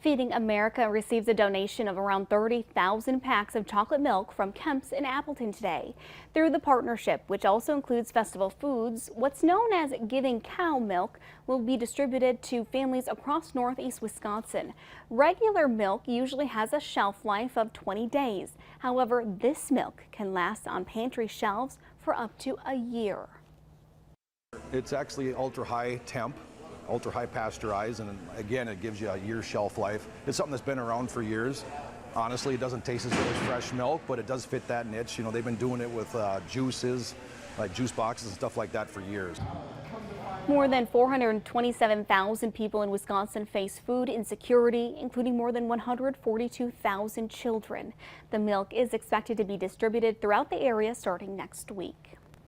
Feeding America receives a donation of around 30,000 packs of chocolate milk from Kemp's in Appleton today. Through the partnership, which also includes festival foods, what's known as Giving Cow Milk will be distributed to families across northeast Wisconsin. Regular milk usually has a shelf life of 20 days. However, this milk can last on pantry shelves for up to a year. It's actually ultra-high temp, ultra-high pasteurized, and again, it gives you a year shelf life. It's something that's been around for years. Honestly, it doesn't taste as good as fresh milk, but it does fit that niche. You know, they've been doing it with juices, like juice boxes and stuff like that for years. More than 427,000 people in Wisconsin face food insecurity, including more than 142,000 children. The milk is expected to be distributed throughout the area starting next week.